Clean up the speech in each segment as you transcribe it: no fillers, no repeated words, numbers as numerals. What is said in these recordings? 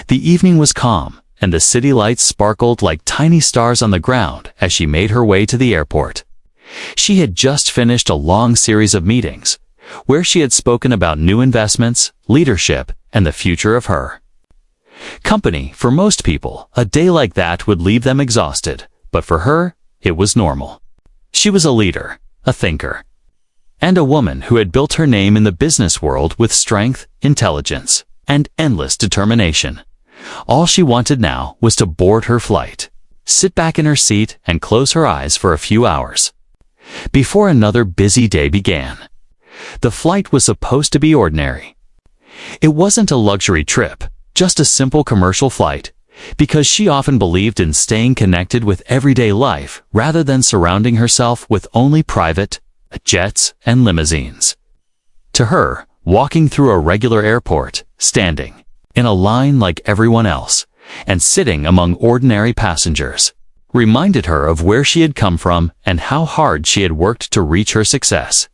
The evening was calm, and the city lights sparkled like tiny stars on the ground as she made her way to the airport. She had just finished a long series of meetings, where she had spoken about new investments, leadership, and the future of her company. For most people, a day like that would leave them exhausted, but for her, it was normal. She was a leader, a thinker, and a woman who had built her name in the business world with strength, intelligence, and endless determination. All she wanted now was to board her flight, sit back in her seat, and close her eyes for a few hours before another busy day began. The flight was supposed to be ordinary. It wasn't a luxury trip, just a simple commercial flight, because she often believed in staying connected with everyday life rather than surrounding herself with only private jets and limousines. To her, walking through a regular airport, standing in a line like everyone else, and sitting among ordinary passengers, reminded her of where she had come from and how hard she had worked to reach her success.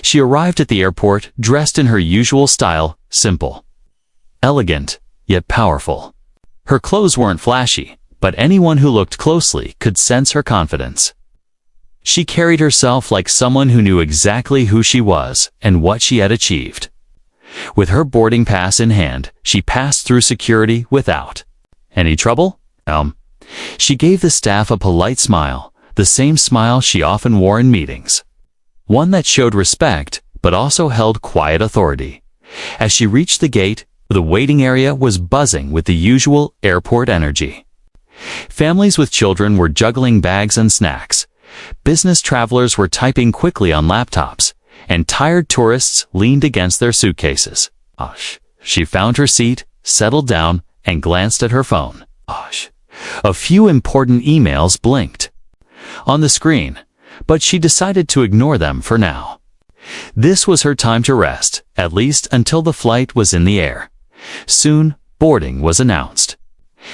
She arrived at the airport dressed in her usual style, simple, elegant, yet powerful. Her clothes weren't flashy, but anyone who looked closely could sense her confidence. She carried herself like someone who knew exactly who she was and what she had achieved. With her boarding pass in hand, she passed through security without any trouble. She gave the staff a polite smile, the same smile she often wore in meetings. One that showed respect, but also held quiet authority. As she reached the gate, the waiting area was buzzing with the usual airport energy. Families with children were juggling bags and snacks. Business travelers were typing quickly on laptops, and tired tourists leaned against their suitcases. She found her seat, settled down, and glanced at her phone. A few important emails blinked on the screen, but she decided to ignore them for now. This was her time to rest, at least until the flight was in the air. Soon, boarding was announced.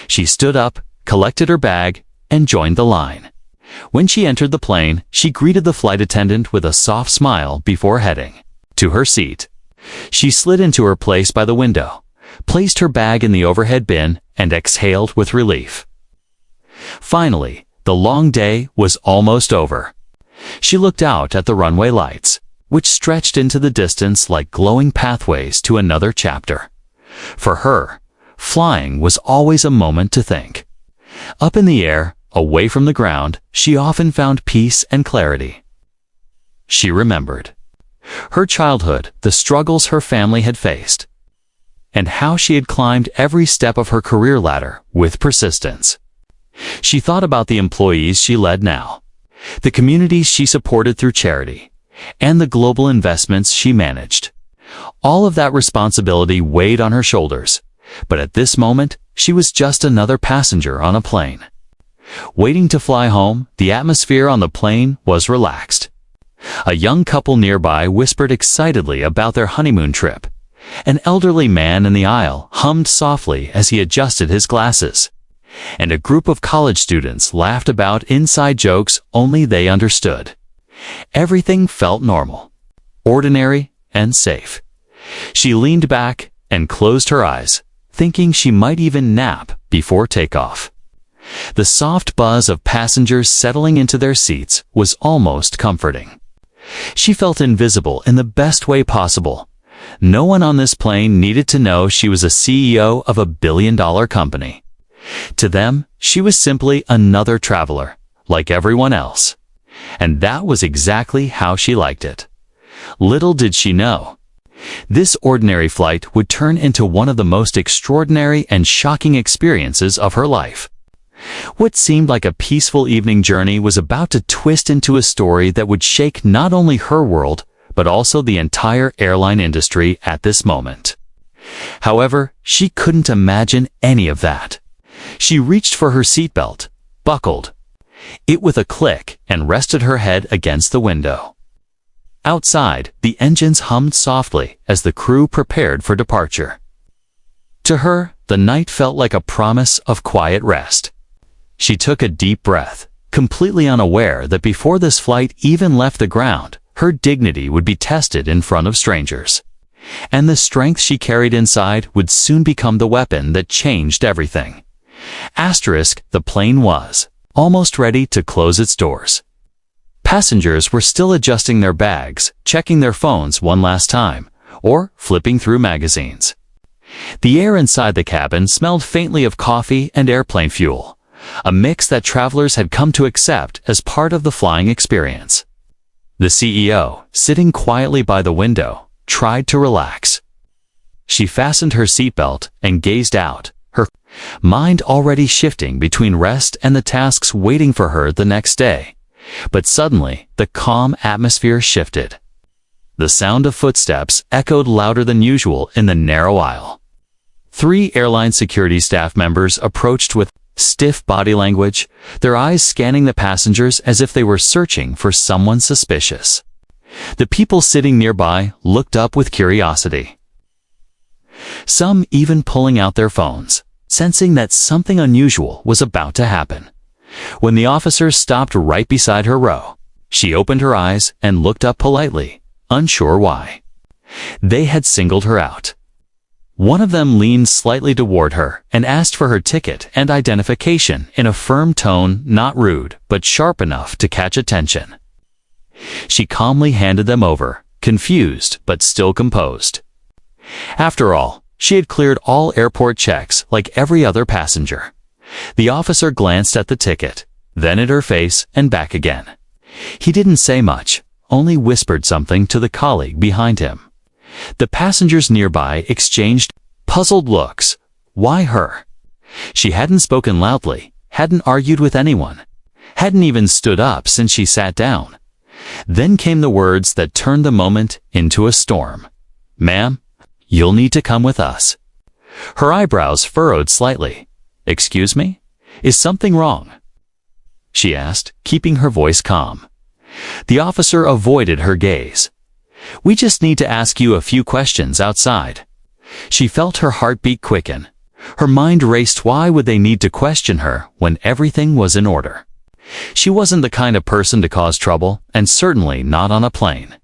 She stood up, collected her bag, and joined the line. When she entered the plane, she greeted the flight attendant with a soft smile before heading to her seat. She slid into her place by the window, placed her bag in the overhead bin, and exhaled with relief. Finally, the long day was almost over. She looked out at the runway lights, which stretched into the distance like glowing pathways to another chapter. For her, flying was always a moment to think. Up in the air, away from the ground, she often found peace and clarity. She remembered her childhood, the struggles her family had faced, and how she had climbed every step of her career ladder with persistence. She thought about the employees she led now, the communities she supported through charity, and the global investments she managed. All of that responsibility weighed on her shoulders, but at this moment, she was just another passenger on a plane. Waiting to fly home, the atmosphere on the plane was relaxed. A young couple nearby whispered excitedly about their honeymoon trip. An elderly man in the aisle hummed softly as he adjusted his glasses, and a group of college students laughed about inside jokes only they understood. Everything felt normal, ordinary, and safe. She leaned back and closed her eyes, thinking she might even nap before takeoff. The soft buzz of passengers settling into their seats was almost comforting. She felt invisible in the best way possible. No one on this plane needed to know she was a CEO of a billion-dollar company. To them, she was simply another traveler, like everyone else. And that was exactly how she liked it. Little did she know, this ordinary flight would turn into one of the most extraordinary and shocking experiences of her life. What seemed like a peaceful evening journey was about to twist into a story that would shake not only her world, but also the entire airline industry at this moment. However, she couldn't imagine any of that. She reached for her seatbelt, buckled it with a click, and rested her head against the window. Outside, the engines hummed softly as the crew prepared for departure. To her, the night felt like a promise of quiet rest. She took a deep breath, completely unaware that before this flight even left the ground, her dignity would be tested in front of strangers. And the strength she carried inside would soon become the weapon that changed everything. The plane was almost ready to close its doors. Passengers were still adjusting their bags, checking their phones one last time, or flipping through magazines. The air inside the cabin smelled faintly of coffee and airplane fuel, a mix that travelers had come to accept as part of the flying experience. The CEO, sitting quietly by the window, tried to relax. She fastened her seatbelt and gazed out, her mind already shifting between rest and the tasks waiting for her the next day. But suddenly, the calm atmosphere shifted. The sound of footsteps echoed louder than usual in the narrow aisle. 3 airline security staff members approached with stiff body language, their eyes scanning the passengers as if they were searching for someone suspicious. The people sitting nearby looked up with curiosity, some even pulling out their phones, sensing that something unusual was about to happen. When the officer stopped right beside her row, she opened her eyes and looked up politely, unsure why. They had singled her out. One of them leaned slightly toward her and asked for her ticket and identification in a firm tone, not rude, but sharp enough to catch attention. She calmly handed them over, confused but still composed. After all, she had cleared all airport checks like every other passenger. The officer glanced at the ticket, then at her face and back again. He didn't say much, only whispered something to the colleague behind him. The passengers nearby exchanged puzzled looks. Why her? She hadn't spoken loudly, hadn't argued with anyone, hadn't even stood up since she sat down. Then came the words that turned the moment into a storm. "Ma'am, you'll need to come with us." Her eyebrows furrowed slightly. "Excuse me? Is something wrong?" she asked, keeping her voice calm. The officer avoided her gaze. "We just need to ask you a few questions outside." She felt her heartbeat quicken. Her mind raced. Why would they need to question her when everything was in order? She wasn't the kind of person to cause trouble, and certainly not on a plane.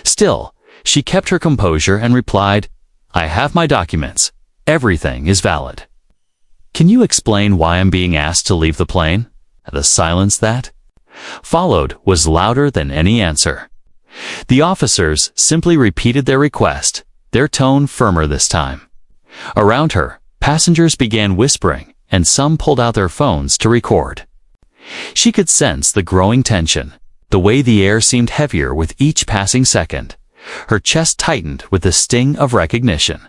Still, she kept her composure and replied, "I have my documents. Everything is valid." "Can you explain why I'm being asked to leave the plane?" The silence that followed was louder than any answer. The officers simply repeated their request, their tone firmer this time. Around her, passengers began whispering, and some pulled out their phones to record. She could sense the growing tension, the way the air seemed heavier with each passing second. Her chest tightened with the sting of recognition.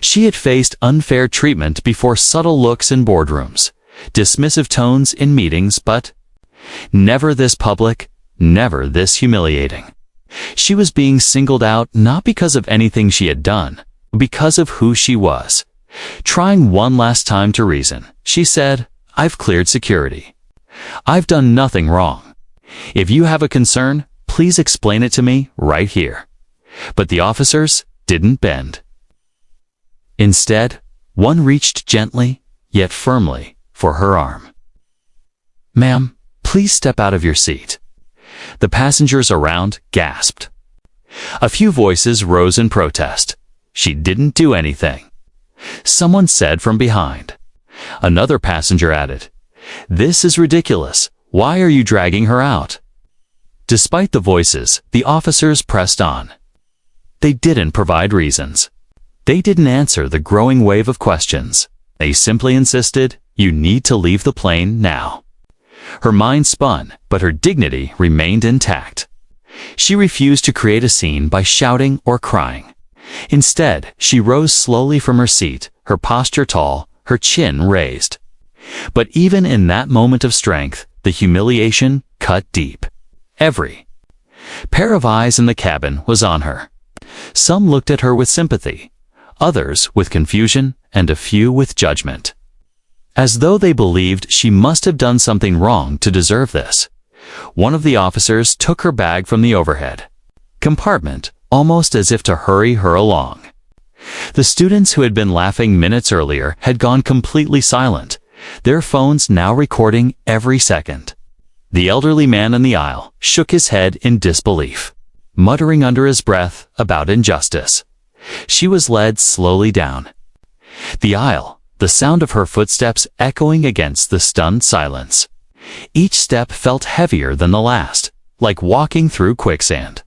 She had faced unfair treatment before, subtle looks in boardrooms, dismissive tones in meetings, but never this public, never this humiliating. She was being singled out not because of anything she had done, but because of who she was. Trying one last time to reason, she said, "I've cleared security. I've done nothing wrong. If you have a concern, please explain it to me right here." But the officers didn't bend. Instead, one reached gently, yet firmly, for her arm. "Ma'am, please step out of your seat." The passengers around gasped. A few voices rose in protest. She didn't do anything. Someone said from behind. Another passenger added, "This is ridiculous. Why are you dragging her out?" Despite the voices, the officers pressed on. They didn't provide reasons. They didn't answer the growing wave of questions. They simply insisted, "You need to leave the plane now." Her mind spun, but her dignity remained intact. She refused to create a scene by shouting or crying. Instead, she rose slowly from her seat, her posture tall, her chin raised. But even in that moment of strength, the humiliation cut deep. Every pair of eyes in the cabin was on her. Some looked at her with sympathy, others with confusion, and a few with judgment. As though they believed she must have done something wrong to deserve this. One of the officers took her bag from the overhead compartment, almost as if to hurry her along. The students who had been laughing minutes earlier had gone completely silent, their phones now recording every second. The elderly man in the aisle shook his head in disbelief, muttering under his breath about injustice. She was led slowly down the aisle, the sound of her footsteps echoing against the stunned silence. Each step felt heavier than the last, like walking through quicksand.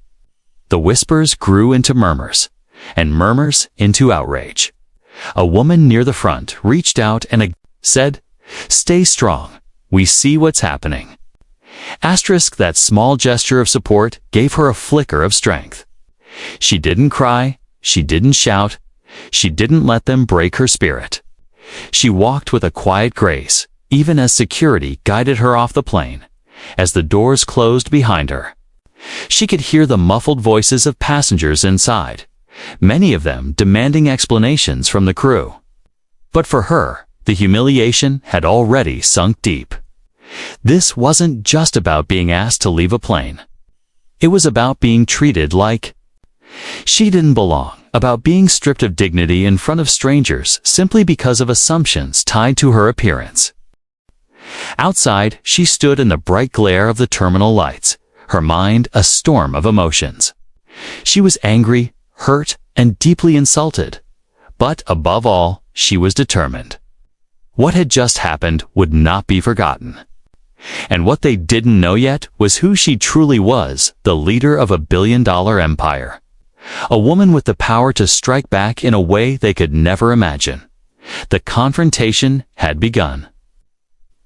The whispers grew into murmurs, and murmurs into outrage. A woman near the front reached out and said, "Stay strong. We see what's happening." Asterisk, that small gesture of support gave her a flicker of strength. She didn't cry, she didn't shout, she didn't let them break her spirit. She walked with a quiet grace, even as security guided her off the plane, as the doors closed behind her. She could hear the muffled voices of passengers inside, many of them demanding explanations from the crew. But for her, the humiliation had already sunk deep. This wasn't just about being asked to leave a plane. It was about being treated like she didn't belong, about being stripped of dignity in front of strangers simply because of assumptions tied to her appearance. Outside, she stood in the bright glare of the terminal lights, her mind a storm of emotions. She was angry, hurt, and deeply insulted. But above all, she was determined. What had just happened would not be forgotten. And what they didn't know yet was who she truly was, the leader of a billion-dollar empire. A woman with the power to strike back in a way they could never imagine. The confrontation had begun.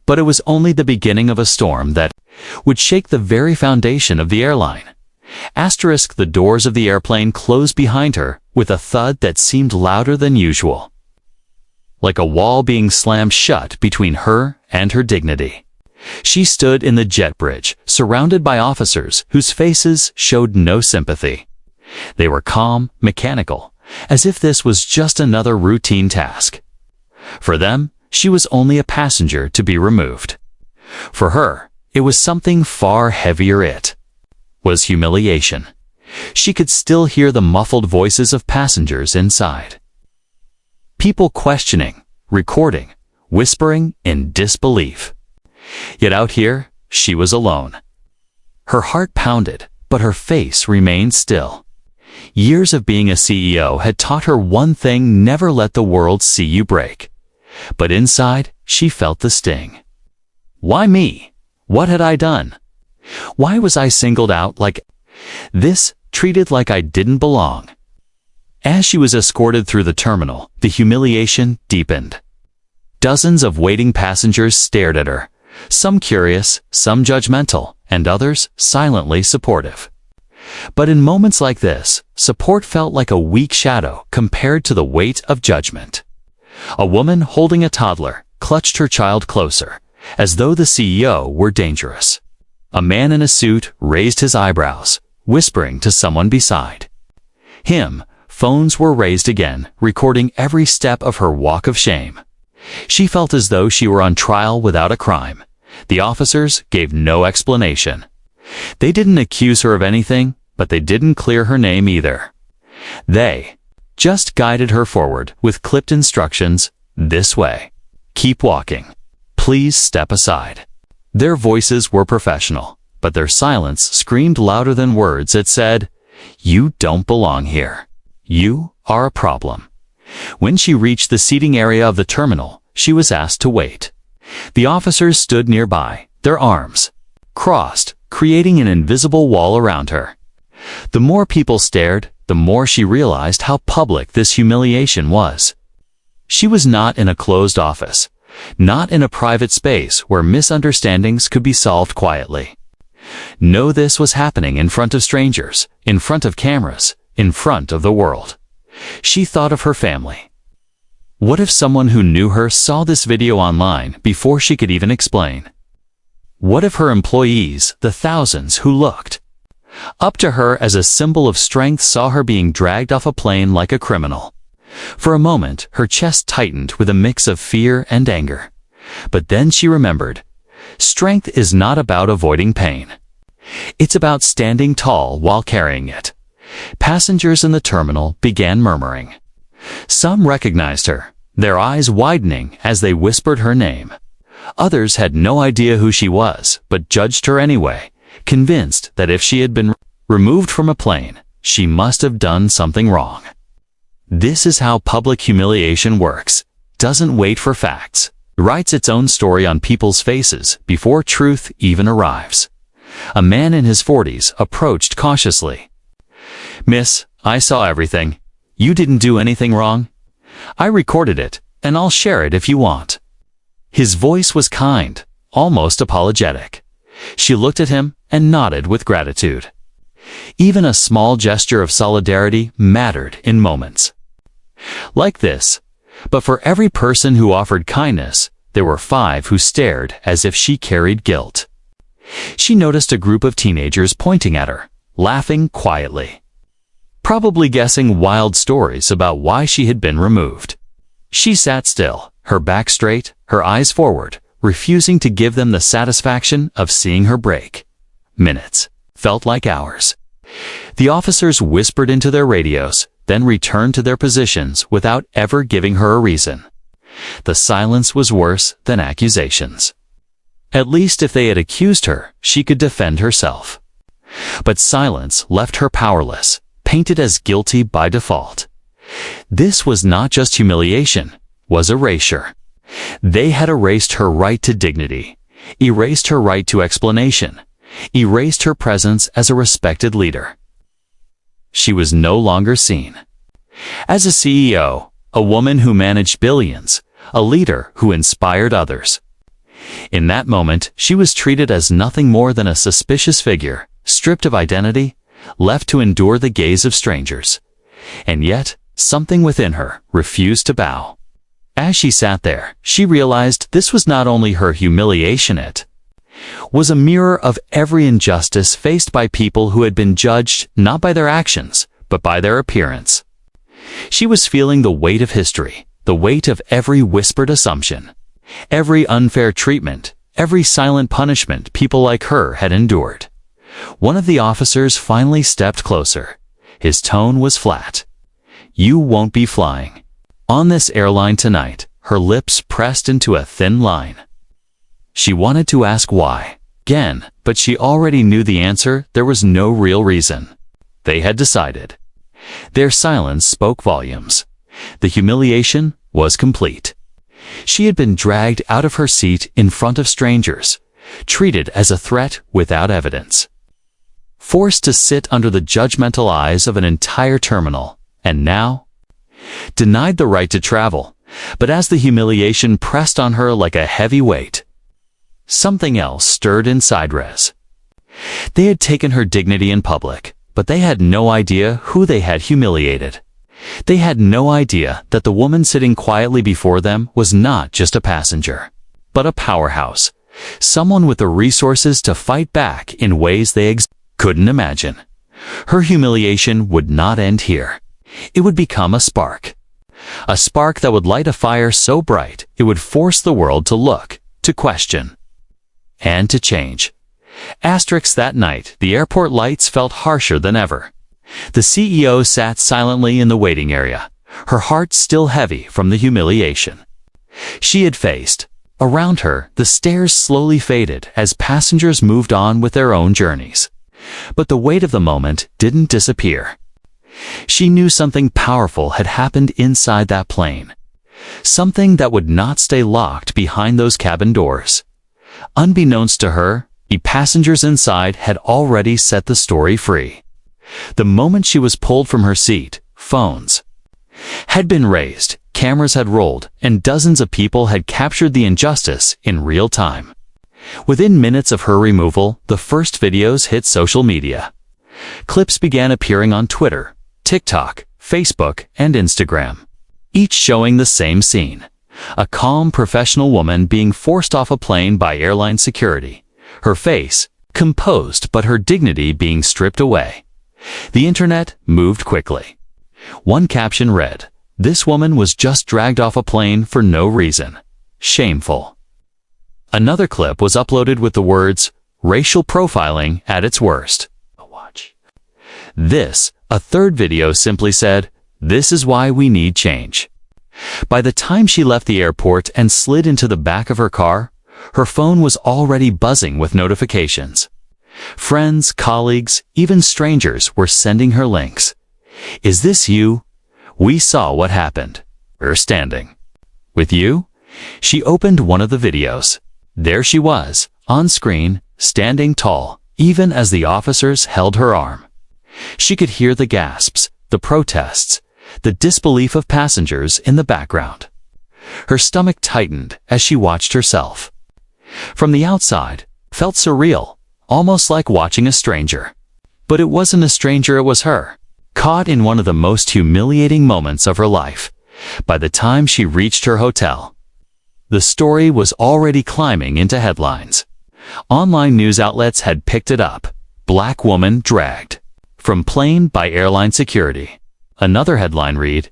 But it was only the beginning of a storm that would shake the very foundation of the airline. Asterisk, the doors of the airplane closed behind her with a thud that seemed louder than usual, like a wall being slammed shut between her and her dignity. She stood in the jet bridge, surrounded by officers whose faces showed no sympathy. They were calm, mechanical, as if this was just another routine task. For them, she was only a passenger to be removed. For her, it was something far heavier. It was humiliation. She could still hear the muffled voices of passengers inside. People questioning, recording, whispering in disbelief. Yet out here, she was alone. Her heart pounded, but her face remained still. Years of being a CEO had taught her one thing: never let the world see you break. But inside, she felt the sting. Why me? What had I done? Why was I singled out like this, treated like I didn't belong? As she was escorted through the terminal, the humiliation deepened. Dozens of waiting passengers stared at her, some curious, some judgmental, and others silently supportive. But in moments like this, support felt like a weak shadow compared to the weight of judgment. A woman holding a toddler clutched her child closer, as though the CEO were dangerous. A man in a suit raised his eyebrows, whispering to someone beside him. Phones were raised again, recording every step of her walk of shame. She felt as though she were on trial without a crime. The officers gave no explanation. They didn't accuse her of anything, but they didn't clear her name either. They just guided her forward with clipped instructions: this way. Keep walking. Please step aside. Their voices were professional, but their silence screamed louder than words. It said, "You don't belong here. You are a problem." When she reached the seating area of the terminal, she was asked to wait. The officers stood nearby, their arms crossed, creating an invisible wall around her. The more people stared, the more she realized how public this humiliation was. She was not in a closed office, not in a private space where misunderstandings could be solved quietly. No, this was happening in front of strangers, in front of cameras, in front of the world. She thought of her family. What if someone who knew her saw this video online before she could even explain? What if her employees, the thousands who looked up to her as a symbol of strength, saw her being dragged off a plane like a criminal? For a moment, her chest tightened with a mix of fear and anger. But then she remembered, strength is not about avoiding pain. It's about standing tall while carrying it. Passengers in the terminal began murmuring. Some recognized her, their eyes widening as they whispered her name. Others had no idea who she was, but judged her anyway, convinced that if she had been removed from a plane, she must have done something wrong. This is how public humiliation works. Doesn't wait for facts. Writes its own story on people's faces before truth even arrives. A man in his 40s approached cautiously. "Miss, I saw everything. You didn't do anything wrong. I recorded it, and I'll share it if you want." His voice was kind, almost apologetic. She looked at him and nodded with gratitude. Even a small gesture of solidarity mattered in moments like this. But for every person who offered kindness, there were 5 who stared as if she carried guilt. She noticed a group of teenagers pointing at her, laughing quietly, probably guessing wild stories about why she had been removed. She sat still, her back straight, her eyes forward, refusing to give them the satisfaction of seeing her break. Minutes felt like hours. The officers whispered into their radios, then returned to their positions without ever giving her a reason. The silence was worse than accusations. At least if they had accused her, she could defend herself. But silence left her powerless, painted as guilty by default. This was not just humiliation, was erasure. They had erased her right to dignity, erased her right to explanation, erased her presence as a respected leader. She was no longer seen. As a CEO, a woman who managed billions, a leader who inspired others. In that moment, she was treated as nothing more than a suspicious figure, stripped of identity, left to endure the gaze of strangers. And yet, something within her refused to bow. As she sat there, she realized this was not only her humiliation, it was a mirror of every injustice faced by people who had been judged not by their actions, but by their appearance. She was feeling the weight of history, the weight of every whispered assumption, every unfair treatment, every silent punishment people like her had endured. One of the officers finally stepped closer. His tone was flat. "You won't be flying on this airline tonight," her lips pressed into a thin line. She wanted to ask why again, but she already knew the answer. There was no real reason. They had decided. Their silence spoke volumes. The humiliation was complete. She had been dragged out of her seat in front of strangers, treated as a threat without evidence, forced to sit under the judgmental eyes of an entire terminal, and now denied the right to travel. But as the humiliation pressed on her like a heavy weight, something else stirred inside Rez. They had taken her dignity in public, but they had no idea who they had humiliated. They had no idea that the woman sitting quietly before them was not just a passenger, but a powerhouse, someone with the resources to fight back in ways they couldn't imagine. Her humiliation would not end here. It would become a spark that would light a fire so bright it would force the world to look, to question, and to change. That night, the airport lights felt harsher than ever. The CEO sat silently in the waiting area, her heart still heavy from the humiliation she had faced. Around her, the stares slowly faded as passengers moved on with their own journeys. But the weight of the moment didn't disappear. She knew something powerful had happened inside that plane, something that would not stay locked behind those cabin doors. Unbeknownst to her, the passengers inside had already set the story free. The moment she was pulled from her seat, phones had been raised, cameras had rolled, and dozens of people had captured the injustice in real time. Within minutes of her removal, the first videos hit social media. Clips began appearing on Twitter, TikTok, Facebook, and Instagram, each showing the same scene. A calm, professional woman being forced off a plane by airline security, her face composed but her dignity being stripped away. The internet moved quickly. One caption read, "This woman was just dragged off a plane for no reason. Shameful." Another clip was uploaded with the words, "Racial profiling at its worst." Watch. A third video simply said, "This is why we need change." By the time she left the airport and slid into the back of her car, her phone was already buzzing with notifications. Friends, colleagues, even strangers were sending her links. "Is this you? We saw what happened. We're standing. With you? She opened one of the videos. There she was, on screen, standing tall, even as the officers held her arm. She could hear the gasps, the protests, the disbelief of passengers in the background. Her stomach tightened as she watched herself. From the outside, felt surreal, almost like watching a stranger. But it wasn't a stranger, it was her, caught in one of the most humiliating moments of her life. By the time she reached her hotel, the story was already climbing into headlines. Online news outlets had picked it up. Black woman dragged from plane by airline security. Another headline read,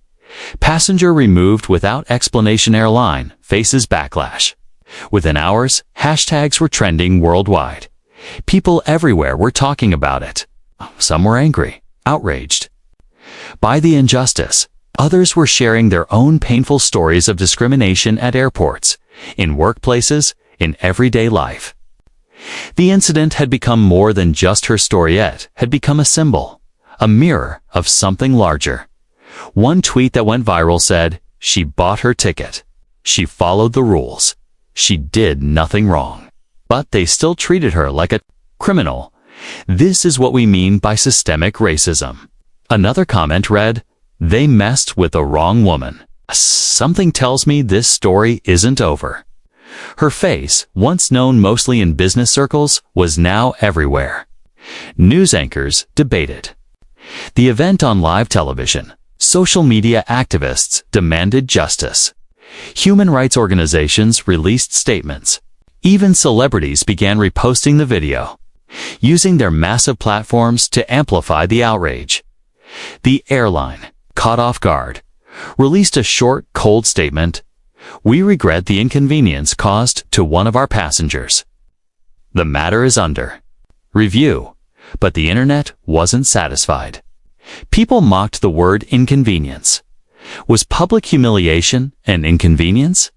passenger removed without explanation, airline faces backlash. Within hours, hashtags were trending worldwide. People everywhere were talking about it. Some were angry, outraged by the injustice. Others were sharing their own painful stories of discrimination at airports, in workplaces, in everyday life. The incident had become more than just her storyette, had become a symbol, a mirror of something larger. One tweet that went viral said, she bought her ticket. She followed the rules. She did nothing wrong. But they still treated her like a criminal. This is what we mean by systemic racism. Another comment read, they messed with the wrong woman. Something tells me this story isn't over. Her face, once known mostly in business circles, was now everywhere. News anchors debated the event on live television. Social media activists demanded justice. Human rights organizations released statements. Even celebrities began reposting the video, using their massive platforms to amplify the outrage. The airline, caught off guard, released a short, cold statement. We regret the inconvenience caused to one of our passengers. The matter is under review, but the internet wasn't satisfied. People mocked the word inconvenience. Was public humiliation an inconvenience?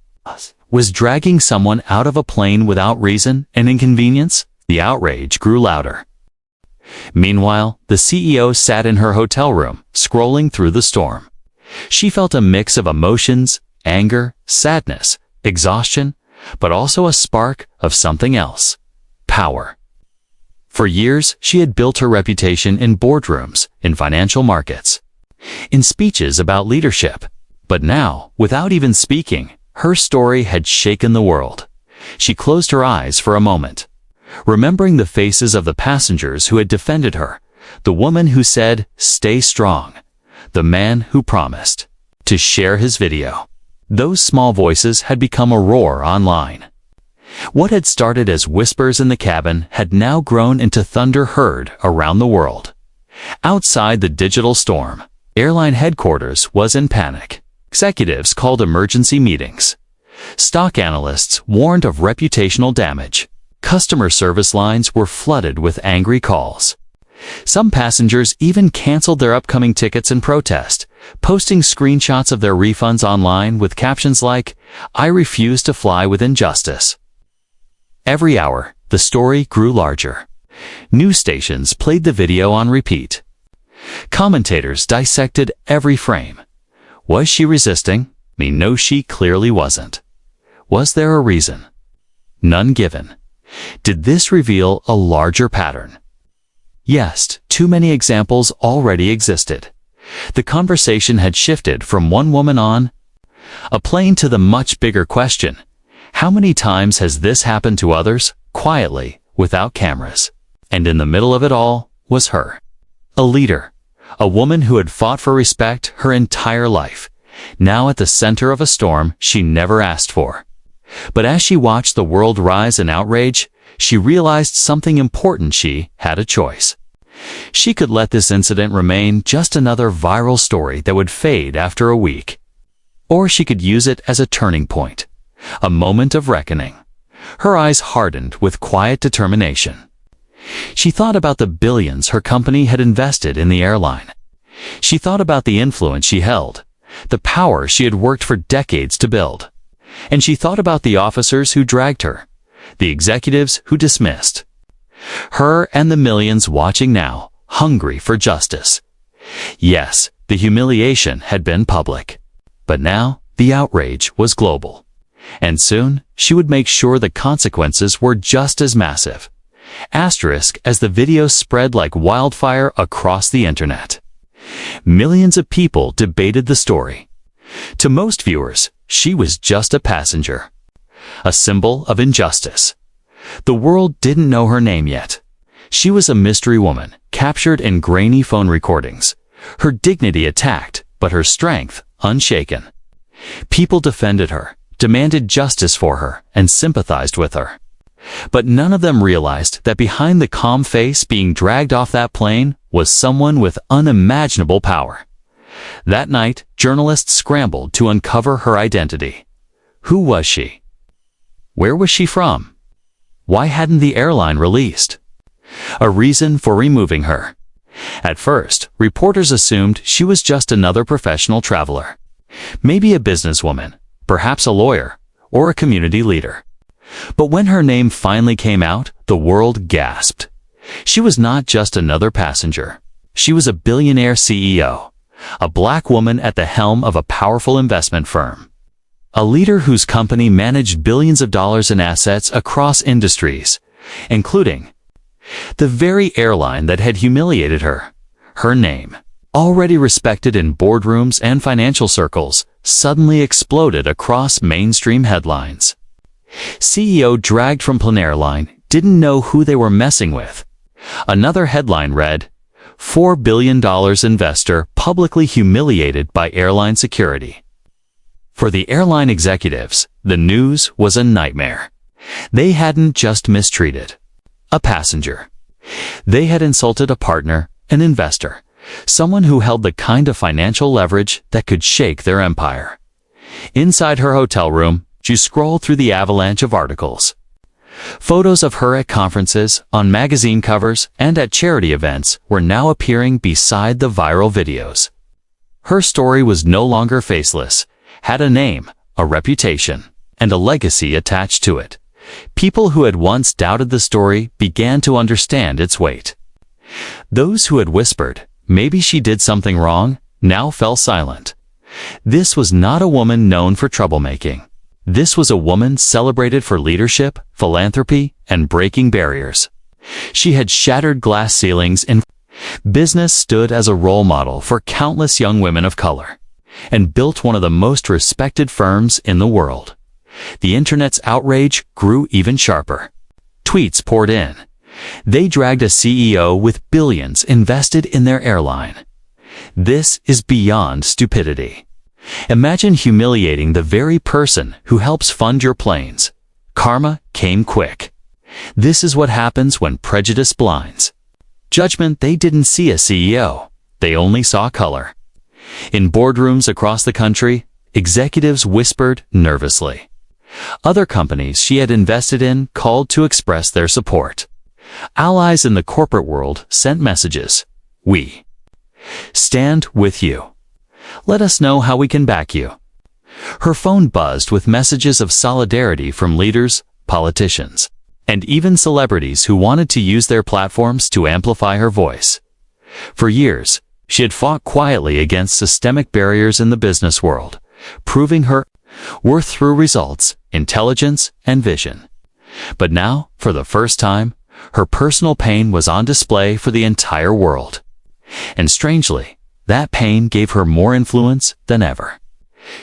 Was dragging someone out of a plane without reason an inconvenience? The outrage grew louder. Meanwhile, the CEO sat in her hotel room, scrolling through the storm. She felt a mix of emotions, anger, sadness, exhaustion, but also a spark of something else, power. For years, she had built her reputation in boardrooms, in financial markets, in speeches about leadership. But now, without even speaking, her story had shaken the world. She closed her eyes for a moment, remembering the faces of the passengers who had defended her, the woman who said, "Stay strong," the man who promised to share his video. Those small voices had become a roar online. What had started as whispers in the cabin had now grown into thunder heard around the world. Outside the digital storm, airline headquarters was in panic. Executives called emergency meetings. Stock analysts warned of reputational damage. Customer service lines were flooded with angry calls. Some passengers even canceled their upcoming tickets in protest, posting screenshots of their refunds online with captions like, "I refuse to fly with injustice." Every hour, the story grew larger. News stations played the video on repeat. Commentators dissected every frame. Was she resisting? No, she clearly wasn't. Was there a reason? None given. Did this reveal a larger pattern? Yes, too many examples already existed. The conversation had shifted from one woman on a plane to the much bigger question, how many times has this happened to others, quietly, without cameras? And in the middle of it all was her. A leader, a woman who had fought for respect her entire life, now at the center of a storm she never asked for. But as she watched the world rise in outrage, she realized something important. She had a choice. She could let this incident remain just another viral story that would fade after a week. Or she could use it as a turning point, a moment of reckoning. Her eyes hardened with quiet determination. She thought about the billions her company had invested in the airline. She thought about the influence she held, the power she had worked for decades to build. And she thought about the officers who dragged her, the executives who dismissed her, and the millions watching now, hungry for justice. Yes, the humiliation had been public. But now, the outrage was global. And soon, she would make sure the consequences were just as massive. Asterisk as the video spread like wildfire across the internet. Millions of people debated the story. To most viewers, she was just a passenger. A symbol of injustice. The world didn't know her name yet. She was a mystery woman, captured in grainy phone recordings. Her dignity attacked, but her strength unshaken. People defended her, demanded justice for her, and sympathized with her. But none of them realized that behind the calm face being dragged off that plane was someone with unimaginable power. That night, journalists scrambled to uncover her identity. Who was she? Where was she from? Why hadn't the airline released a reason for removing her? At first, reporters assumed she was just another professional traveler. Maybe a businesswoman, perhaps a lawyer, or a community leader. But when her name finally came out, the world gasped. She was not just another passenger. She was a billionaire CEO, a black woman at the helm of a powerful investment firm, a leader whose company managed billions of dollars in assets across industries, including the very airline that had humiliated her. Her name, already respected in boardrooms and financial circles, suddenly exploded across mainstream headlines. CEO dragged from Airline didn't know who they were messing with. Another headline read, $4 billion investor publicly humiliated by airline security. For the airline executives, the news was a nightmare. They hadn't just mistreated a passenger. They had insulted a partner, an investor, someone who held the kind of financial leverage that could shake their empire. Inside her hotel room, she scrolled through the avalanche of articles. Photos of her at conferences, on magazine covers, and at charity events were now appearing beside the viral videos. Her story was no longer faceless, had a name, a reputation, and a legacy attached to it. People who had once doubted the story began to understand its weight. Those who had whispered, maybe she did something wrong, now fell silent. This was not a woman known for troublemaking. This was a woman celebrated for leadership, philanthropy, and breaking barriers. She had shattered glass ceilings in business, stood as a role model for countless young women of color, and built one of the most respected firms in the world. The internet's outrage grew even sharper. Tweets poured in. They dragged a CEO with billions invested in their airline. This is beyond stupidity. Imagine humiliating the very person who helps fund your planes. Karma came quick. This is what happens when prejudice blinds. Judgment. They didn't see a CEO. They only saw color. In boardrooms across the country, executives whispered nervously. Other companies she had invested in called to express their support. Allies in the corporate world sent messages. We stand with you. Let us know how we can back you. Her phone buzzed with messages of solidarity from leaders, politicians, and even celebrities who wanted to use their platforms to amplify her voice. For years, she had fought quietly against systemic barriers in the business world, proving her worth through results, intelligence, and vision. But now, for the first time, her personal pain was on display for the entire world. And strangely, that pain gave her more influence than ever.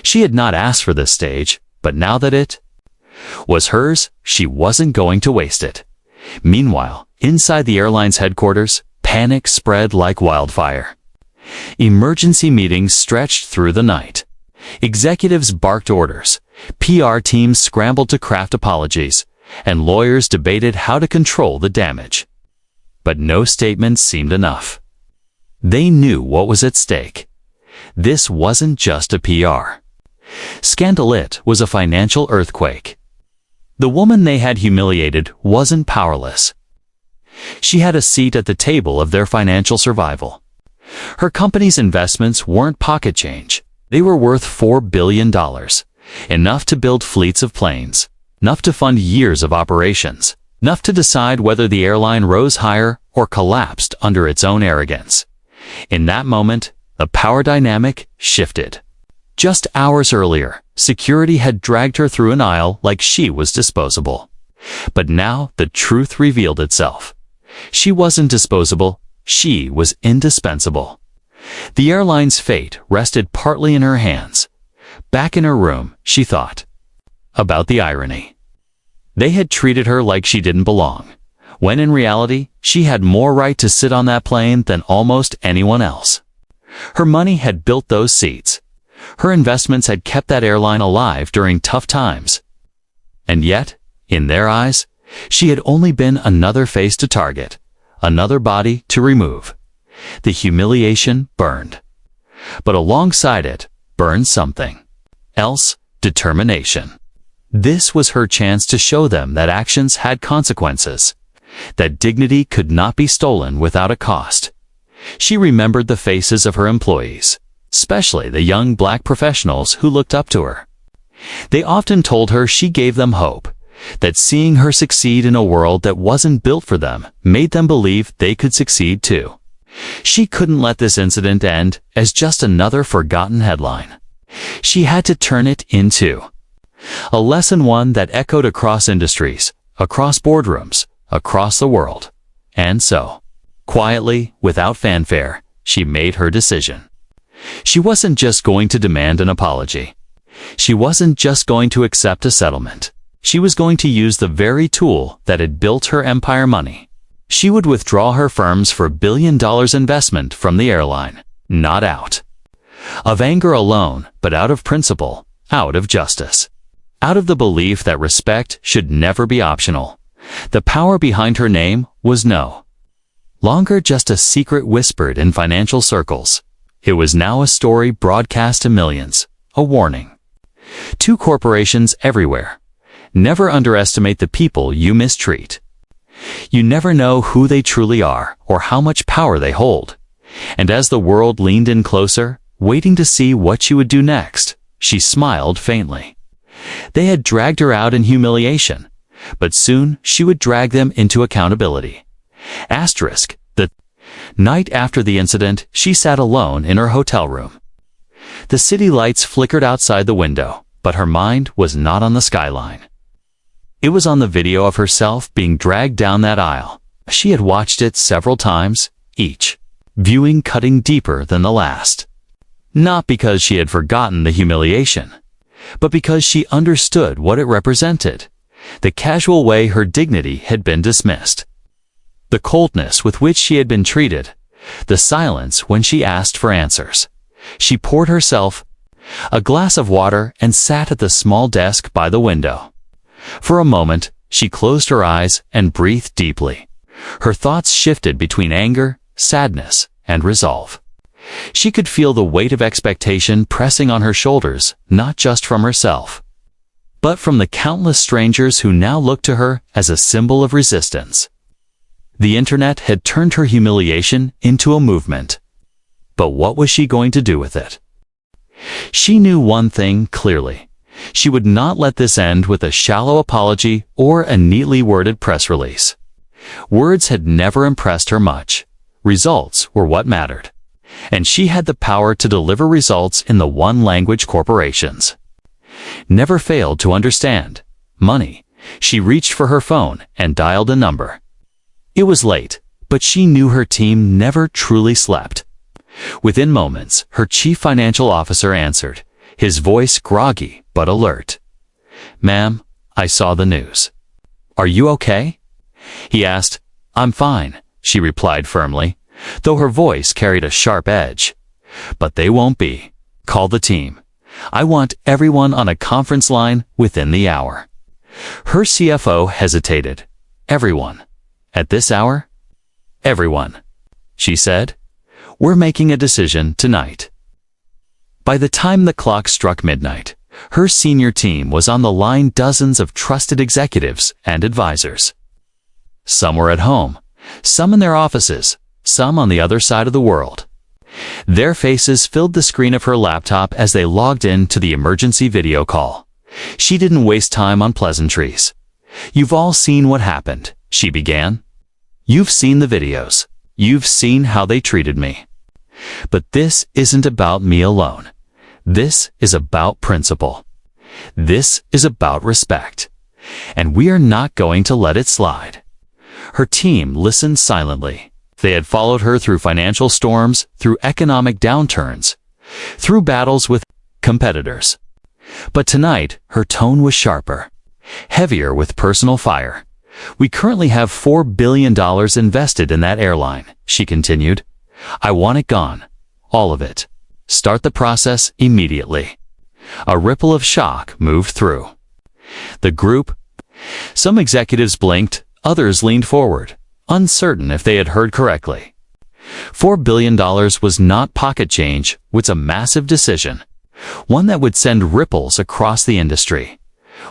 She had not asked for this stage, but now that it was hers, she wasn't going to waste it. Meanwhile, inside the airline's headquarters, panic spread like wildfire. Emergency meetings stretched through the night. Executives barked orders, PR teams scrambled to craft apologies, and lawyers debated how to control the damage. But no statements seemed enough. They knew what was at stake. This wasn't just a PR scandal, it was a financial earthquake. The woman they had humiliated wasn't powerless. She had a seat at the table of their financial survival. Her company's investments weren't pocket change. They were worth $4 billion, enough to build fleets of planes, enough to fund years of operations, enough to decide whether the airline rose higher or collapsed under its own arrogance. In that moment, The power dynamic shifted. Just hours earlier, security had dragged her through an aisle like she was disposable. But now the truth revealed itself. She wasn't disposable, she was indispensable. The airline's fate rested partly in her hands. Back in her room, she thought about the irony. They had treated her like she didn't belong, when in reality, she had more right to sit on that plane than almost anyone else. Her money had built those seats. Her investments had kept that airline alive during tough times. And yet, in their eyes, she had only been another face to target, another body to remove. The humiliation burned. But alongside it, burned something else: determination. This was her chance to show them that actions had consequences, that dignity could not be stolen without a cost. She remembered the faces of her employees, especially the young black professionals who looked up to her. They often told her she gave them hope, that seeing her succeed in a world that wasn't built for them made them believe they could succeed too. She couldn't let this incident end as just another forgotten headline. She had to turn it into a lesson, one that echoed across industries, across boardrooms, across the world. And so, quietly, without fanfare, she made her decision. She wasn't just going to demand an apology. She wasn't just going to accept a settlement. She was going to use the very tool that had built her empire: money. She would withdraw her firms for $1 billion investment from the airline, not out of anger alone, but out of principle, out of justice, out of the belief that respect should never be optional. The power behind her name was no longer just a secret whispered in financial circles. It was now a story broadcast to millions, a warning to corporations everywhere: never underestimate the people you mistreat. You never know who they truly are or how much power they hold. And as the world leaned in closer, waiting to see what she would do next, she smiled faintly. They had dragged her out in humiliation, but soon she would drag them into accountability. The night after the incident, she sat alone in her hotel room. The city lights flickered outside the window, but her mind was not on the skyline. It was on the video of herself being dragged down that aisle. She had watched it several times, each viewing cutting deeper than the last. Not because she had forgotten the humiliation, but because she understood what it represented: the casual way her dignity had been dismissed, the coldness with which she had been treated, the silence when she asked for answers. She poured herself a glass of water and sat at the small desk by the window. For a moment, she closed her eyes and breathed deeply. Her thoughts shifted between anger, sadness, and resolve. She could feel the weight of expectation pressing on her shoulders, not just from herself, but from the countless strangers who now looked to her as a symbol of resistance. The internet had turned her humiliation into a movement. But what was she going to do with it? She knew one thing clearly. She would not let this end with a shallow apology or a neatly worded press release. Words had never impressed her much. Results were what mattered. And she had the power to deliver results in the one language corporations never failed to understand: money. She reached for her phone and dialed a number. It was late, but she knew her team never truly slept. Within moments, her chief financial officer answered, his voice groggy but alert. "Ma'am, I saw the news. Are you okay?" He asked. "I'm fine," she replied firmly, though her voice carried a sharp edge. "But they won't be. Call the team. I want everyone on a conference line within the hour." Her CFO hesitated. "Everyone? At this hour?" "Everyone," she said. "We're making a decision tonight." By the time the clock struck midnight, her senior team was on the line: dozens of trusted executives and advisors. Some were at home, some in their offices, some on the other side of the world. Their faces filled the screen of her laptop as they logged in to the emergency video call. She didn't waste time on pleasantries. "You've all seen what happened," she began. "You've seen the videos. You've seen how they treated me. But this isn't about me alone. This is about principle. This is about respect. And we are not going to let it slide. Her team listened silently. They had followed her through financial storms, through economic downturns, through battles with competitors. But tonight, her tone was sharper, heavier with personal fire. We currently have $4 billion invested in that airline, she continued. I want it gone. All of it. Start the process immediately. A ripple of shock moved through the group. Some executives blinked, others leaned forward, uncertain if they had heard correctly. $4 billion was not pocket change, it was a massive decision, one that would send ripples across the industry.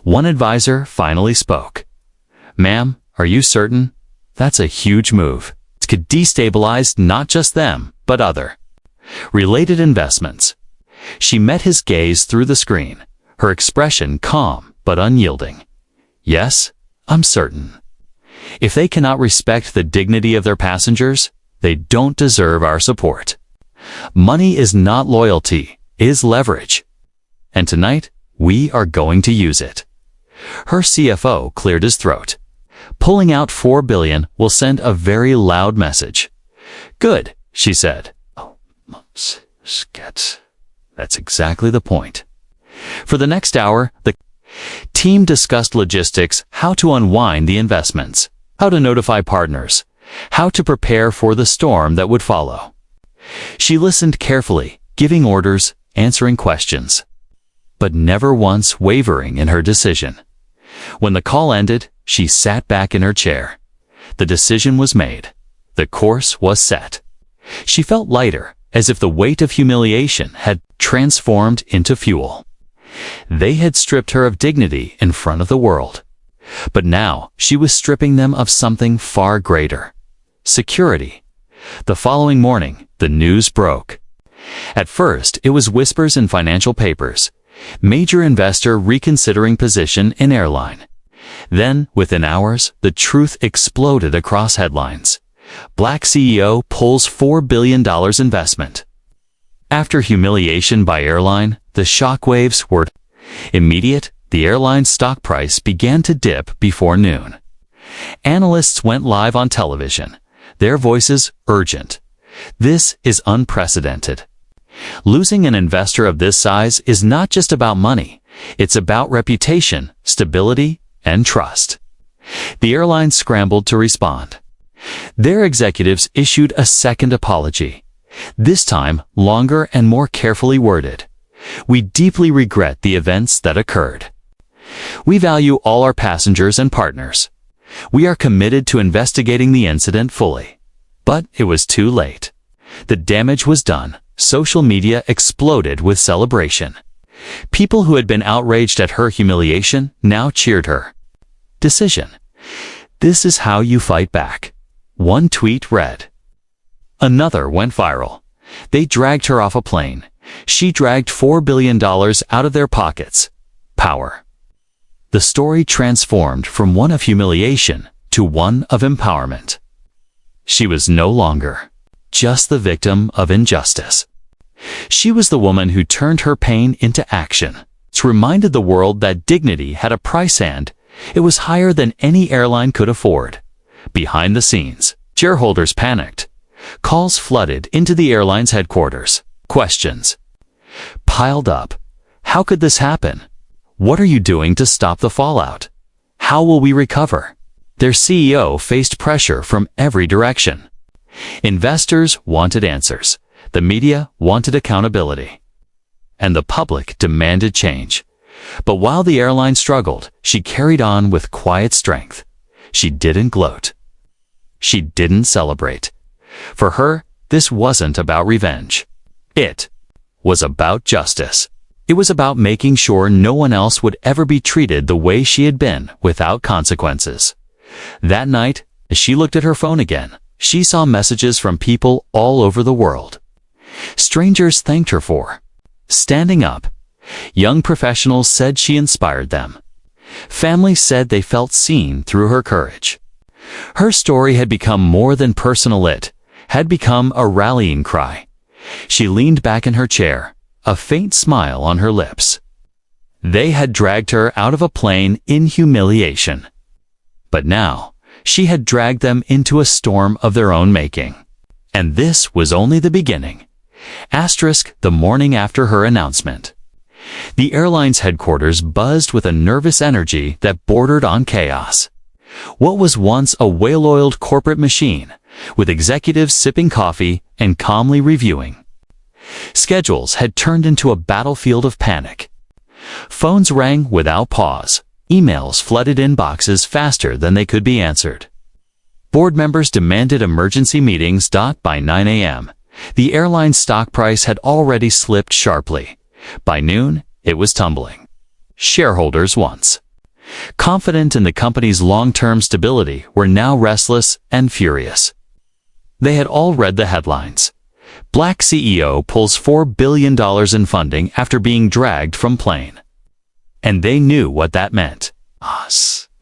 One advisor finally spoke. Ma'am, are you certain? That's a huge move. It could destabilize not just them, but other related investments. She met his gaze through the screen, her expression calm but unyielding. Yes, I'm certain. If they cannot respect the dignity of their passengers, they don't deserve our support. Money is not loyalty, it is leverage. And tonight, we are going to use it. Her CFO cleared his throat. Pulling out $4 billion will send a very loud message. Good, she said. That's exactly the point. For the next hour, the team discussed logistics, how to unwind the investments, how to notify partners, how to prepare for the storm that would follow. She listened carefully, giving orders, answering questions, but never once wavering in her decision. When the call ended, she sat back in her chair. The decision was made. The course was set. She felt lighter, as if the weight of humiliation had transformed into fuel. They had stripped her of dignity in front of the world. But now she was stripping them of something far greater: security. The following morning, the news broke. At first, it was whispers in financial papers. Major investor reconsidering position in Airline. Then, within hours, the truth exploded across headlines. Black CEO pulls $4 billion investment. After humiliation by Airline, the shockwaves were immediate. The airline's stock price began to dip before noon. Analysts went live on television, their voices urgent. This is unprecedented. Losing an investor of this size is not just about money. It's about reputation, stability, and trust. The airline scrambled to respond. Their executives issued a second apology, this time longer and more carefully worded. We deeply regret the events that occurred. We value all our passengers and partners. We are committed to investigating the incident fully. But it was too late. The damage was done. Social media exploded with celebration. People who had been outraged at her humiliation now cheered her decision. This is how you fight back. One tweet read. Another went viral. They dragged her off a plane. She dragged $4 billion out of their pockets. Power. The story transformed from one of humiliation to one of empowerment. She was no longer just the victim of injustice. She was the woman who turned her pain into action. It reminded the world that dignity had a price, and it was higher than any airline could afford. Behind the scenes, shareholders panicked. Calls flooded into the airline's headquarters. Questions piled up. How could this happen? What are you doing to stop the fallout? How will we recover? Their CEO faced pressure from every direction. Investors wanted answers. The media wanted accountability. And the public demanded change. But while the airline struggled, she carried on with quiet strength. She didn't gloat. She didn't celebrate. For her, this wasn't about revenge. It was about justice. It was about making sure no one else would ever be treated the way she had been, without consequences. That night, as she looked at her phone again, she saw messages from people all over the world. Strangers thanked her for standing up. Young professionals said she inspired them. Families said they felt seen through her courage. Her story had become more than personal. It had become a rallying cry. She leaned back in her chair, a faint smile on her lips. They had dragged her out of a plane in humiliation. But now, she had dragged them into a storm of their own making. And this was only the beginning. The morning after her announcement. The airline's headquarters buzzed with a nervous energy that bordered on chaos. What was once a well-oiled corporate machine, with executives sipping coffee and calmly reviewing schedules, had turned into a battlefield of panic. Phones rang without pause. Emails flooded inboxes faster than they could be answered. Board members demanded emergency meetings. By 9 a.m., the airline's stock price had already slipped sharply. By noon, it was tumbling. Shareholders, once confident in the company's long-term stability, were now restless and furious. They had all read the headlines. Black CEO pulls $4 billion in funding after being dragged from plane. And they knew what that meant.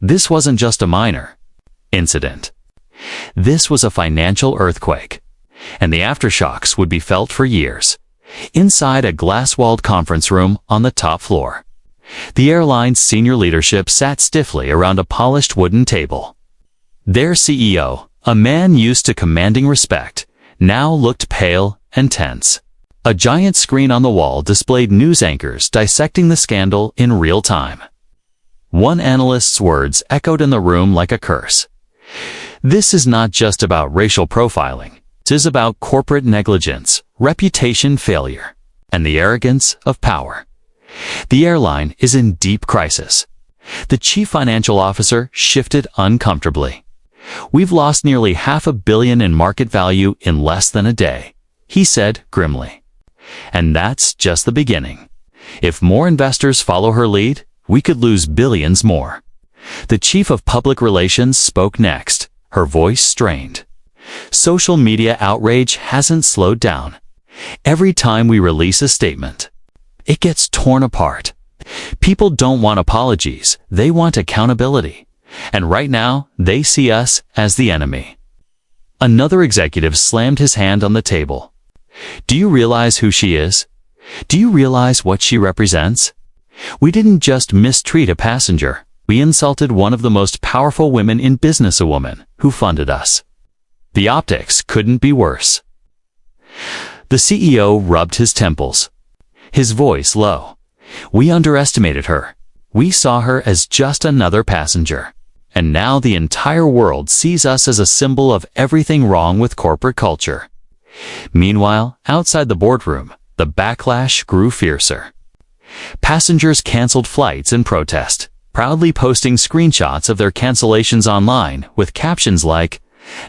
This wasn't just a minor incident. This was a financial earthquake. And the aftershocks would be felt for years. Inside a glass-walled conference room on the top floor, the airline's senior leadership sat stiffly around a polished wooden table. Their CEO, a man used to commanding respect, now looked pale and tense. A giant screen on the wall displayed news anchors dissecting the scandal in real time. One analyst's words echoed in the room like a curse. This is not just about racial profiling. It is about corporate negligence, reputation failure, and the arrogance of power. The airline is in deep crisis. The chief financial officer shifted uncomfortably. We've lost nearly $500 million in market value in less than a day, he said grimly. And that's just the beginning. If more investors follow her lead, we could lose billions more. The chief of public relations spoke next, her voice strained. Social media outrage hasn't slowed down. Every time we release a statement, it gets torn apart. People don't want apologies, they want accountability. And right now, they see us as the enemy. Another executive slammed his hand on the table. Do you realize who she is? Do you realize what she represents? We didn't just mistreat a passenger. We insulted one of the most powerful women in business, a woman who funded us. The optics couldn't be worse. The CEO rubbed his temples, his voice low. We underestimated her. We saw her as just another passenger. And now the entire world sees us as a symbol of everything wrong with corporate culture. Meanwhile, outside the boardroom, the backlash grew fiercer. Passengers canceled flights in protest, proudly posting screenshots of their cancellations online with captions like,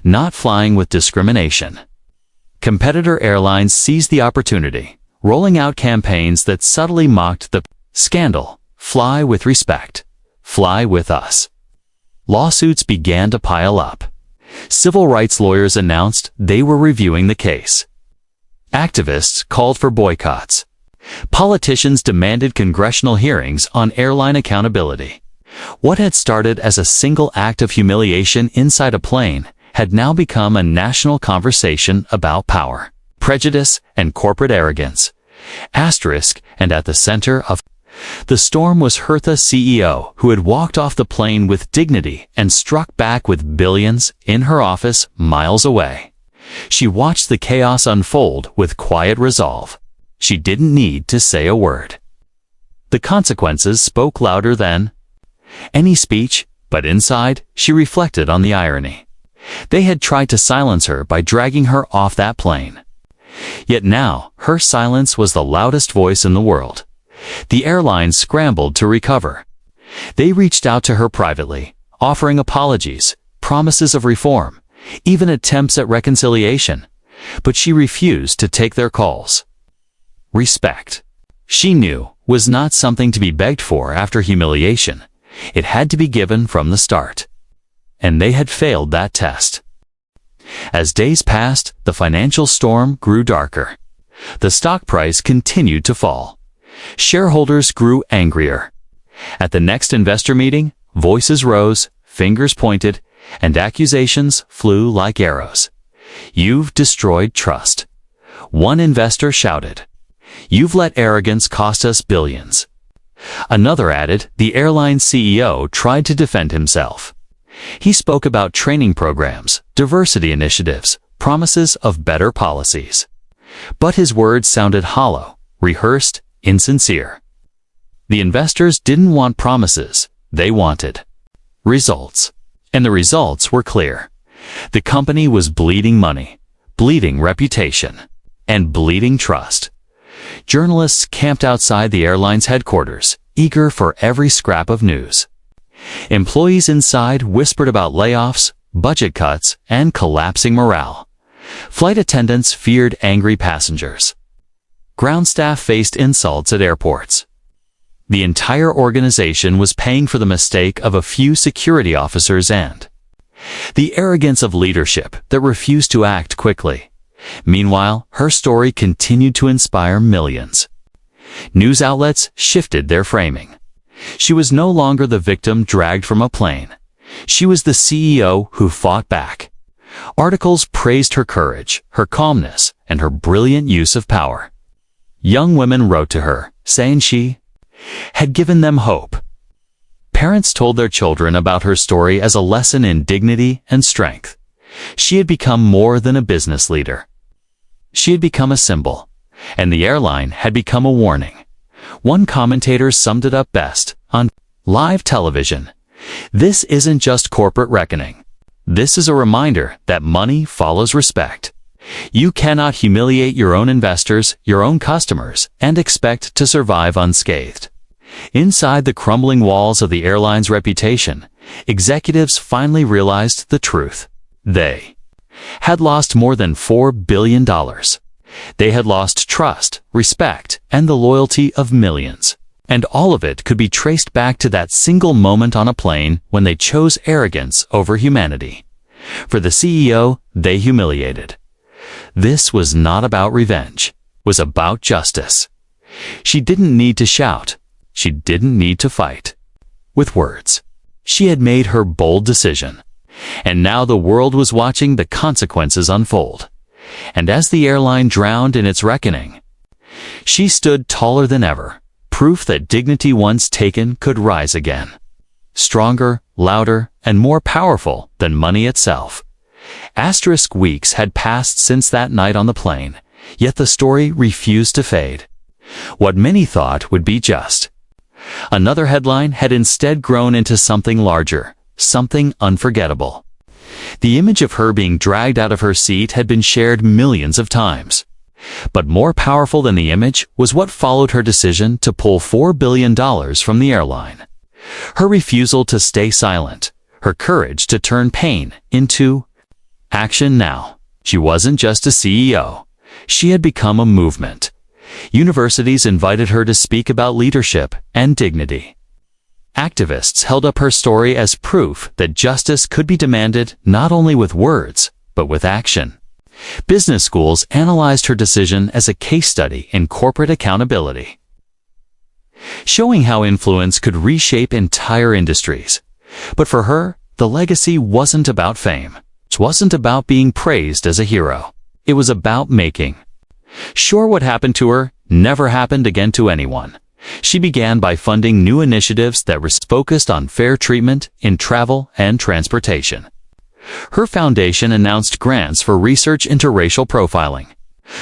"Not flying with discrimination." Competitor airlines seized the opportunity, rolling out campaigns that subtly mocked the scandal. Fly with respect. Fly with us. Lawsuits began to pile up. Civil rights lawyers announced they were reviewing the case. Activists called for boycotts. Politicians demanded congressional hearings on airline accountability. What had started as a single act of humiliation inside a plane had now become a national conversation about power, prejudice, and corporate arrogance. And at the center of the storm was Hertha CEO, who had walked off the plane with dignity and struck back with billions in her office miles away. She watched the chaos unfold with quiet resolve. She didn't need to say a word. The consequences spoke louder than any speech, but inside, she reflected on the irony. They had tried to silence her by dragging her off that plane. Yet now, her silence was the loudest voice in the world. The airline scrambled to recover. They reached out to her privately, offering apologies, promises of reform, even attempts at reconciliation. But she refused to take their calls. Respect, she knew, was not something to be begged for after humiliation. It had to be given from the start. And they had failed that test. As days passed, the financial storm grew darker. The stock price continued to fall. Shareholders grew angrier. At the next investor meeting, voices rose, fingers pointed, and accusations flew like arrows. You've destroyed trust. One investor shouted, "You've let arrogance cost us billions." Another added, the airline CEO tried to defend himself. He spoke about training programs, diversity initiatives, promises of better policies. But his words sounded hollow, rehearsed, insincere. The investors didn't want promises, they wanted results. And the results were clear. The company was bleeding money, bleeding reputation, and bleeding trust. Journalists camped outside the airline's headquarters, eager for every scrap of news. Employees inside whispered about layoffs, budget cuts, and collapsing morale. Flight attendants feared angry passengers. Ground staff faced insults at airports. The entire organization was paying for the mistake of a few security officers and the arrogance of leadership that refused to act quickly. Meanwhile, her story continued to inspire millions. News outlets shifted their framing. She was no longer the victim dragged from a plane. She was the CEO who fought back. Articles praised her courage, her calmness, and her brilliant use of power. Young women wrote to her, saying she had given them hope. Parents told their children about her story as a lesson in dignity and strength. She had become more than a business leader. She had become a symbol, and the airline had become a warning. One commentator summed it up best on live television. This isn't just corporate reckoning. This is a reminder that money follows respect. You cannot humiliate your own investors, your own customers, and expect to survive unscathed. Inside the crumbling walls of the airline's reputation, executives finally realized the truth. They had lost more than $4 billion. They had lost trust, respect, and the loyalty of millions. And all of it could be traced back to that single moment on a plane when they chose arrogance over humanity. For the CEO, they humiliated. This was not about revenge. It was about justice. She didn't need to shout. She didn't need to fight. With words, she had made her bold decision. And now the world was watching the consequences unfold. And as the airline drowned in its reckoning, she stood taller than ever, proof that dignity once taken could rise again. Stronger, louder, and more powerful than money itself. Weeks had passed since that night on the plane, yet the story refused to fade. What many thought would be just another headline had instead grown into something larger, something unforgettable. The image of her being dragged out of her seat had been shared millions of times. But more powerful than the image was what followed her decision to pull $4 billion from the airline. Her refusal to stay silent, her courage to turn pain into action now. She wasn't just a CEO. She had become a movement. Universities invited her to speak about leadership and dignity. Activists held up her story as proof that justice could be demanded not only with words, but with action. Business schools analyzed her decision as a case study in corporate accountability, showing how influence could reshape entire industries. But for her, the legacy wasn't about fame. It wasn't about being praised as a hero. It was about making sure what happened to her never happened again to anyone. She began by funding new initiatives that were focused on fair treatment in travel and transportation. Her foundation announced grants for research into racial profiling,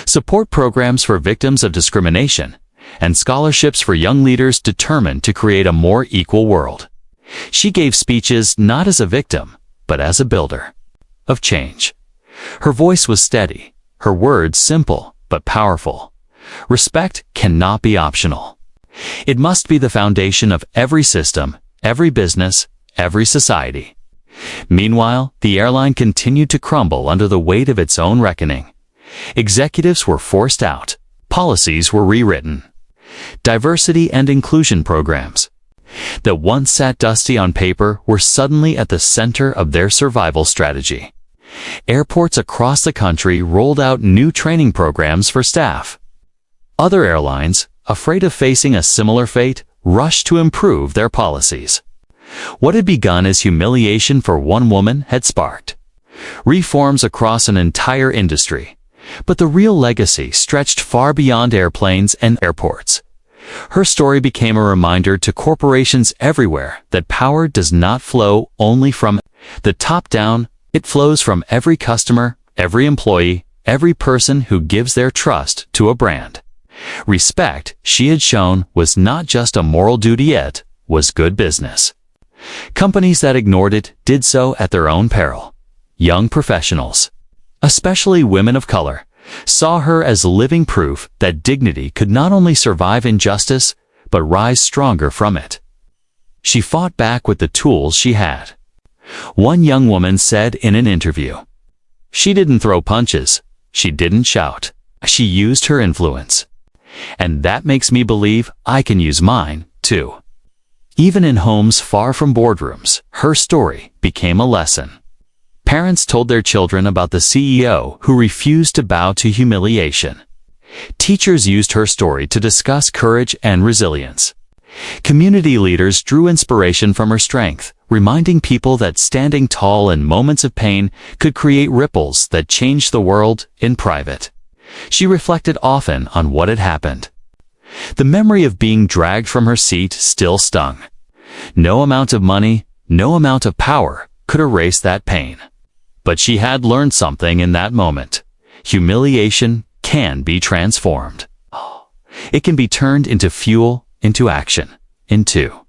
support programs for victims of discrimination, and scholarships for young leaders determined to create a more equal world. She gave speeches not as a victim, but as a builder of change. Her voice was steady, her words simple but powerful. Respect cannot be optional. It must be the foundation of every system, every business, every society. Meanwhile, the airline continued to crumble under the weight of its own reckoning. Executives were forced out. Policies were rewritten. Diversity and inclusion programs that once sat dusty on paper were suddenly at the center of their survival strategy. Airports across the country rolled out new training programs for staff. Other airlines, afraid of facing a similar fate, rushed to improve their policies. What had begun as humiliation for one woman had sparked reforms across an entire industry. But the real legacy stretched far beyond airplanes and airports. Her story became a reminder to corporations everywhere that power does not flow only from the top down. It flows from every customer, every employee, every person who gives their trust to a brand. Respect, she had shown, was not just a moral duty, it was good business. Companies that ignored it did so at their own peril. Young professionals, especially women of color, saw her as living proof that dignity could not only survive injustice, but rise stronger from it. She fought back with the tools she had. One young woman said in an interview, "She didn't throw punches, she didn't shout, she used her influence. And that makes me believe I can use mine, too." Even in homes far from boardrooms, her story became a lesson. Parents told their children about the CEO who refused to bow to humiliation. Teachers used her story to discuss courage and resilience. Community leaders drew inspiration from her strength, reminding people that standing tall in moments of pain could create ripples that changed the world in private. She reflected often on what had happened. The memory of being dragged from her seat still stung. No amount of money, no amount of power could erase that pain. But she had learned something in that moment. Humiliation can be transformed. It can be turned into fuel, into action, into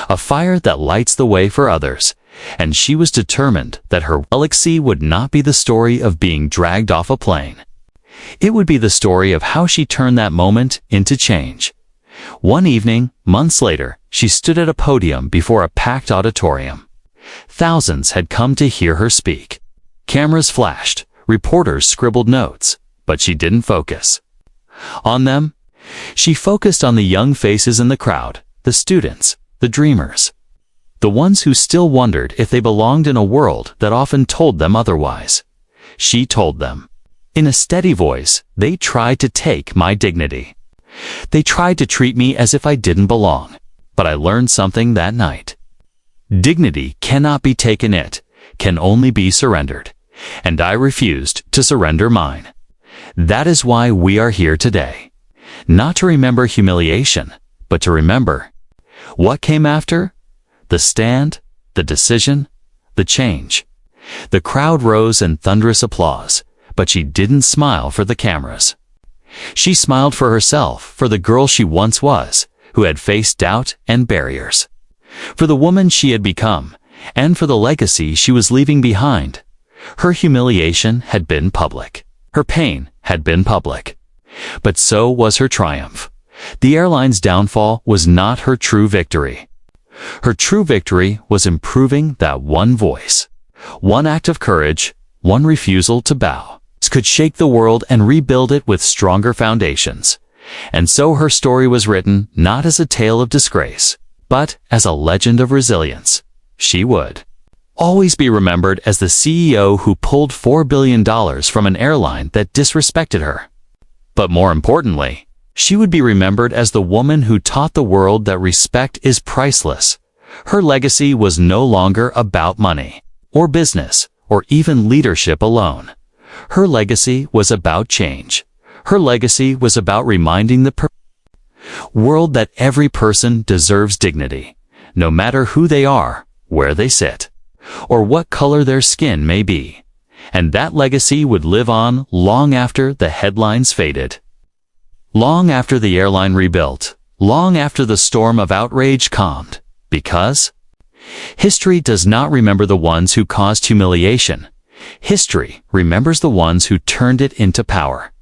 a fire that lights the way for others. And she was determined that her legacy would not be the story of being dragged off a plane. It would be the story of how she turned that moment into change. One evening, months later, she stood at a podium before a packed auditorium. Thousands had come to hear her speak. Cameras flashed, reporters scribbled notes, but she didn't focus on them. She focused on the young faces in the crowd, the students, the dreamers, the ones who still wondered if they belonged in a world that often told them otherwise. She told them, in a steady voice, they tried to take my dignity. They tried to treat me as if I didn't belong. But I learned something that night. Dignity cannot be taken, it can only be surrendered. And I refused to surrender mine. That is why we are here today. Not to remember humiliation, but to remember what came after: the stand, the decision, the change. The crowd rose in thunderous applause, but she didn't smile for the cameras. She smiled for herself, for the girl she once was, who had faced doubt and barriers, for the woman she had become, and for the legacy she was leaving behind. Her humiliation had been public. Her pain had been public. But so was her triumph. The airline's downfall was not her true victory. Her true victory was improving that one voice. One act of courage, one refusal to bow, could shake the world and rebuild it with stronger foundations. And so her story was written not as a tale of disgrace, but as a legend of resilience. She would always be remembered as the CEO who pulled $4 billion from an airline that disrespected her. But more importantly, she would be remembered as the woman who taught the world that respect is priceless. Her legacy was no longer about money, or business, or even leadership alone. Her legacy was about change. Her legacy was about reminding the world that every person deserves dignity, no matter who they are, where they sit, or what color their skin may be. And that legacy would live on long after the headlines faded. Long after the airline rebuilt, long after the storm of outrage calmed, because history does not remember the ones who caused humiliation. History remembers the ones who turned it into power.